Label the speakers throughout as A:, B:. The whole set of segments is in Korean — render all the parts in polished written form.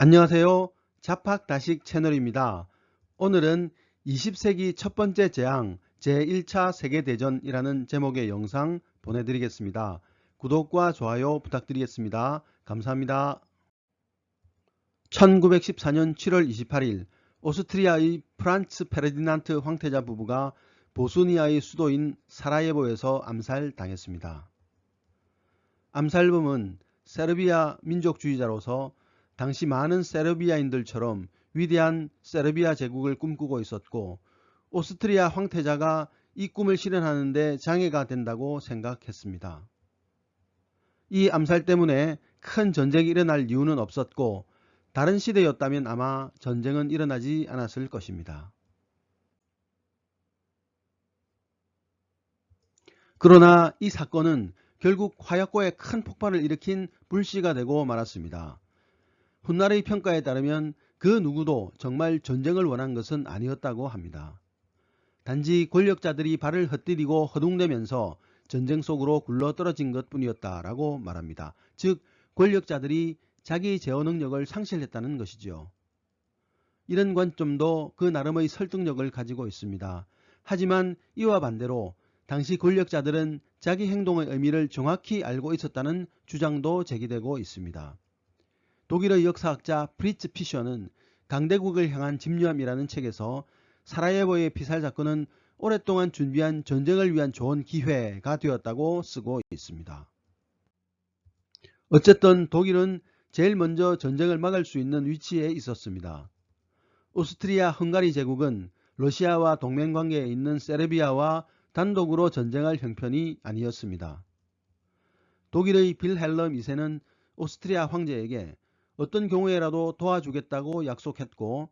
A: 안녕하세요. 자팍다식 채널입니다. 오늘은 20세기 첫 번째 재앙 제1차 세계대전이라는 제목의 영상 보내드리겠습니다. 구독과 좋아요 부탁드리겠습니다. 감사합니다. 1914년 7월 28일 오스트리아의 프란츠 페르디난트 황태자 부부가 보스니아의 수도인 사라예보에서 암살당했습니다. 암살범은 세르비아 민족주의자로서 당시 많은 세르비아인들처럼 위대한 세르비아 제국을 꿈꾸고 있었고 오스트리아 황태자가 이 꿈을 실현하는 데 장애가 된다고 생각했습니다. 이 암살 때문에 큰 전쟁이 일어날 이유는 없었고 다른 시대였다면 아마 전쟁은 일어나지 않았을 것입니다. 그러나 이 사건은 결국 화약고에 큰 폭발을 일으킨 불씨가 되고 말았습니다. 훗날의 평가에 따르면 그 누구도 정말 전쟁을 원한 것은 아니었다고 합니다. 단지 권력자들이 발을 헛디디고 허둥대면서 전쟁 속으로 굴러떨어진 것뿐이었다라고 말합니다. 즉 권력자들이 자기 제어 능력을 상실했다는 것이죠. 이런 관점도 그 나름의 설득력을 가지고 있습니다. 하지만 이와 반대로 당시 권력자들은 자기 행동의 의미를 정확히 알고 있었다는 주장도 제기되고 있습니다. 독일의 역사학자 프리츠 피셔는 강대국을 향한 집요함이라는 책에서 사라예보의 피살 사건은 오랫동안 준비한 전쟁을 위한 좋은 기회가 되었다고 쓰고 있습니다. 어쨌든 독일은 제일 먼저 전쟁을 막을 수 있는 위치에 있었습니다. 오스트리아 헝가리 제국은 러시아와 동맹관계에 있는 세르비아와 단독으로 전쟁할 형편이 아니었습니다. 독일의 빌헬름 2세는 오스트리아 황제에게 어떤 경우에라도 도와주겠다고 약속했고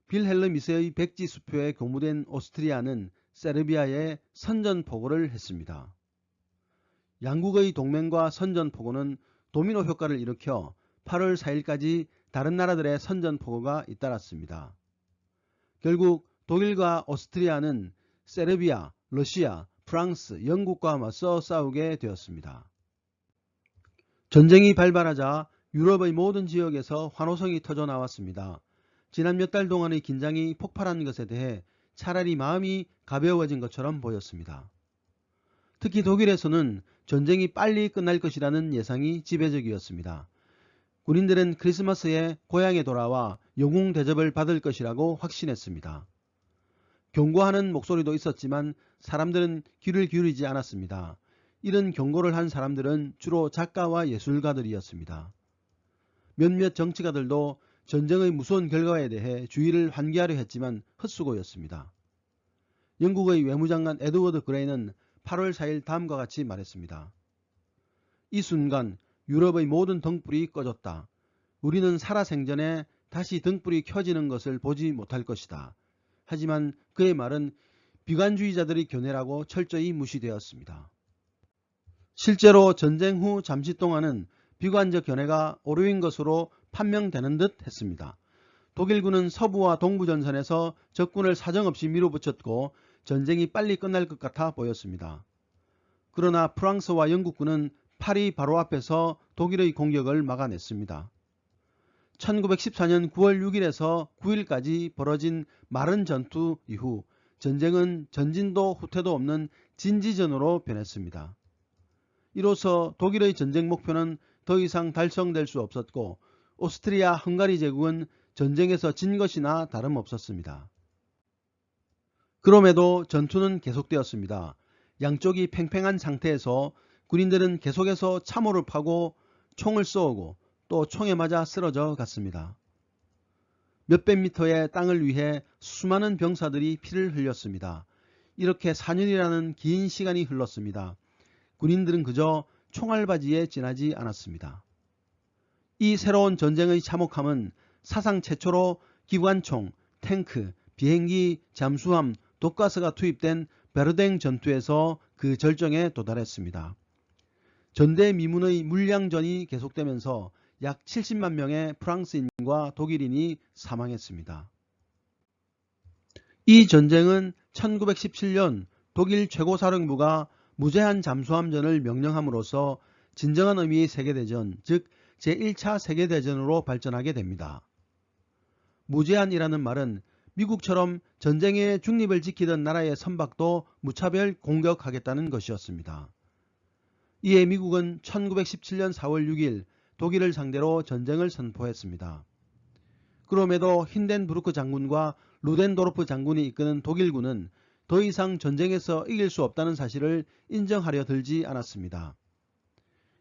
A: 빌헬름 2세의 백지 수표에 교무된 오스트리아는 세르비아에 선전포고를 했습니다. 양국의 동맹과 선전포고는 도미노 효과를 일으켜 8월 4일까지 다른 나라들의 선전포고가 잇따랐습니다. 결국 독일과 오스트리아는 세르비아, 러시아, 프랑스, 영국과 맞서 싸우게 되었습니다. 전쟁이 발발하자 유럽의 모든 지역에서 환호성이 터져 나왔습니다. 지난 몇 달 동안의 긴장이 폭발한 것에 대해 차라리 마음이 가벼워진 것처럼 보였습니다. 특히 독일에서는 전쟁이 빨리 끝날 것이라는 예상이 지배적이었습니다. 군인들은 크리스마스에 고향에 돌아와 영웅 대접을 받을 것이라고 확신했습니다. 경고하는 목소리도 있었지만 사람들은 귀를 기울이지 않았습니다. 이런 경고를 한 사람들은 주로 작가와 예술가들이었습니다. 몇몇 정치가들도 전쟁의 무서운 결과에 대해 주의를 환기하려 했지만 헛수고였습니다. 영국의 외무장관 에드워드 그레이는 8월 4일 다음과 같이 말했습니다. 이 순간 유럽의 모든 등불이 꺼졌다. 우리는 살아생전에 다시 등불이 켜지는 것을 보지 못할 것이다. 하지만 그의 말은 비관주의자들의 견해라고 철저히 무시되었습니다. 실제로 전쟁 후 잠시 동안은 비관적 견해가 오류인 것으로 판명되는 듯 했습니다. 독일군은 서부와 동부 전선에서 적군을 사정없이 밀어붙였고 전쟁이 빨리 끝날 것 같아 보였습니다. 그러나 프랑스와 영국군은 파리 바로 앞에서 독일의 공격을 막아냈습니다. 1914년 9월 6일에서 9일까지 벌어진 마른 전투 이후 전쟁은 전진도 후퇴도 없는 진지전으로 변했습니다. 이로써 독일의 전쟁 목표는 더 이상 달성될 수 없었고 오스트리아 헝가리 제국은 전쟁에서 진 것이나 다름없었습니다. 그럼에도 전투는 계속되었습니다. 양쪽이 팽팽한 상태에서 군인들은 계속해서 참호를 파고 총을 쏘고 또 총에 맞아 쓰러져 갔습니다. 몇백 미터의 땅을 위해 수많은 병사들이 피를 흘렸습니다. 이렇게 4년이라는 긴 시간이 흘렀습니다. 군인들은 그저 총알바지에 지나지 않았습니다. 이 새로운 전쟁의 참혹함은 사상 최초로 기관총, 탱크, 비행기, 잠수함, 독가스가 투입된 베르댕 전투에서 그 절정에 도달했습니다. 전대미문의 물량전이 계속되면서 약 70만 명의 프랑스인과 독일인이 사망했습니다. 이 전쟁은 1917년 독일 최고사령부가 무제한 잠수함전을 명령함으로써 진정한 의미의 세계대전, 즉 제1차 세계대전으로 발전하게 됩니다. 무제한이라는 말은 미국처럼 전쟁에 중립을 지키던 나라의 선박도 무차별 공격하겠다는 것이었습니다. 이에 미국은 1917년 4월 6일 독일을 상대로 전쟁을 선포했습니다. 그럼에도 힌덴부르크 장군과 루덴도르프 장군이 이끄는 독일군은 더 이상 전쟁에서 이길 수 없다는 사실을 인정하려 들지 않았습니다.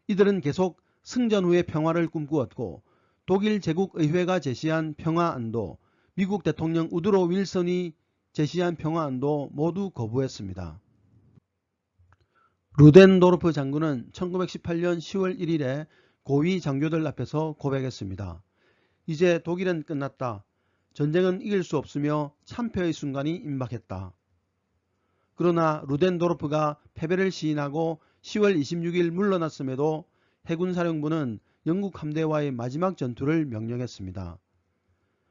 A: 이들은 계속 승전 후의 평화를 꿈꾸었고 독일 제국의회가 제시한 평화안도, 미국 대통령 우드로 윌슨이 제시한 평화안도 모두 거부했습니다. 루덴도르프 장군은 1918년 10월 1일에 고위 장교들 앞에서 고백했습니다. 이제 독일은 끝났다. 전쟁은 이길 수 없으며 참패의 순간이 임박했다. 그러나 루덴도르프가 패배를 시인하고 10월 26일 물러났음에도 해군사령부는 영국 함대와의 마지막 전투를 명령했습니다.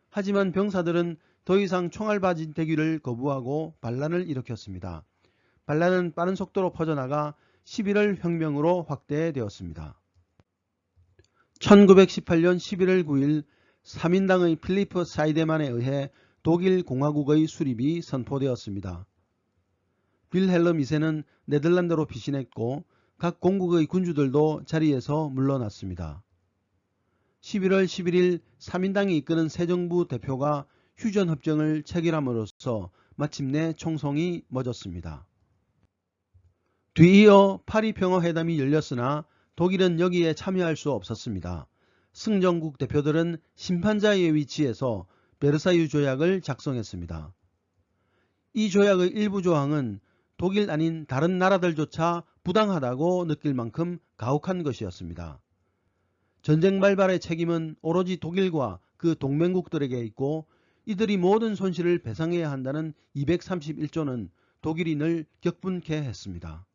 A: 하지만 병사들은 더 이상 총알바지 대기를 거부하고 반란을 일으켰습니다. 반란은 빠른 속도로 퍼져나가 11월 혁명으로 확대되었습니다. 1918년 11월 9일 3인당의 필리프 사이데만에 의해 독일 공화국의 수립이 선포되었습니다. 빌헬름 2세는 네덜란드로 피신했고 각 공국의 군주들도 자리에서 물러났습니다. 11월 11일 3인당이 이끄는 새 정부 대표가 휴전협정을 체결함으로써 마침내 총성이 멎었습니다. 뒤이어 파리 평화회담이 열렸으나 독일은 여기에 참여할 수 없었습니다. 승전국 대표들은 심판자의 위치에서 베르사유 조약을 작성했습니다. 이 조약의 일부 조항은 독일 아닌 다른 나라들조차 부당하다고 느낄 만큼 가혹한 것이었습니다. 전쟁 발발의 책임은 오로지 독일과 그 동맹국들에게 있고 이들이 모든 손실을 배상해야 한다는 231조는 독일이 늘 격분케 했습니다.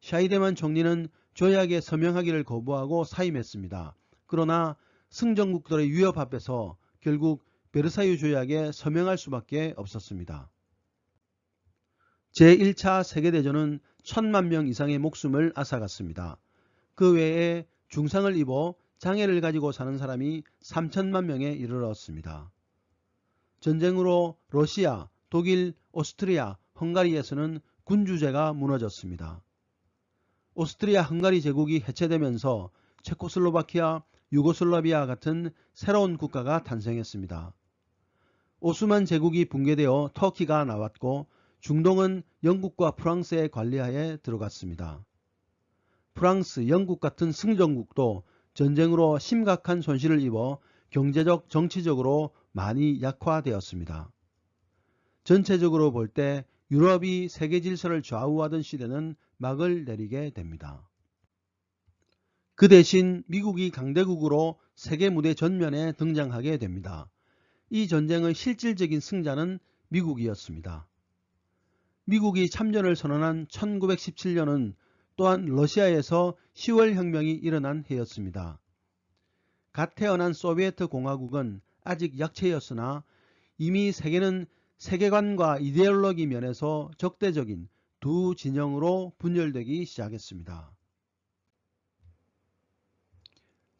A: 샤이데만 총리는 조약에 서명하기를 거부하고 사임했습니다. 그러나 승전국들의 위협 앞에서 결국 베르사유 조약에 서명할 수밖에 없었습니다. 제1차 세계대전은 1000만 명 이상의 목숨을 앗아갔습니다. 그 외에 중상을 입어 장애를 가지고 사는 사람이 3000만 명에 이르렀습니다. 전쟁으로 러시아, 독일, 오스트리아, 헝가리에서는 군주제가 무너졌습니다. 오스트리아 헝가리 제국이 해체되면서 체코슬로바키아, 유고슬라비아 같은 새로운 국가가 탄생했습니다. 오스만 제국이 붕괴되어 터키가 나왔고 중동은 영국과 프랑스의 관리하에 들어갔습니다. 프랑스, 영국 같은 승전국도 전쟁으로 심각한 손실을 입어 경제적, 정치적으로 많이 약화되었습니다. 전체적으로 볼 때 유럽이 세계 질서를 좌우하던 시대는 막을 내리게 됩니다. 그 대신 미국이 강대국으로 세계 무대 전면에 등장하게 됩니다. 이 전쟁의 실질적인 승자는 미국이었습니다. 미국이 참전을 선언한 1917년은 또한 러시아에서 10월 혁명이 일어난 해였습니다. 갓 태어난 소비에트 공화국은 아직 약체였으나 이미 세계는 세계관과 이데올로기 면에서 적대적인 두 진영으로 분열되기 시작했습니다.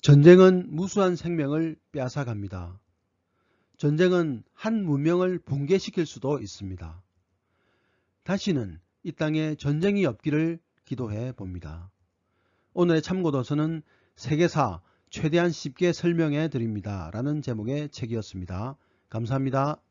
A: 전쟁은 무수한 생명을 빼앗아갑니다. 전쟁은 한 문명을 붕괴시킬 수도 있습니다. 다시는 이 땅에 전쟁이 없기를 기도해 봅니다. 오늘의 참고도서는 세계사 최대한 쉽게 설명해 드립니다. 라는 제목의 책이었습니다. 감사합니다.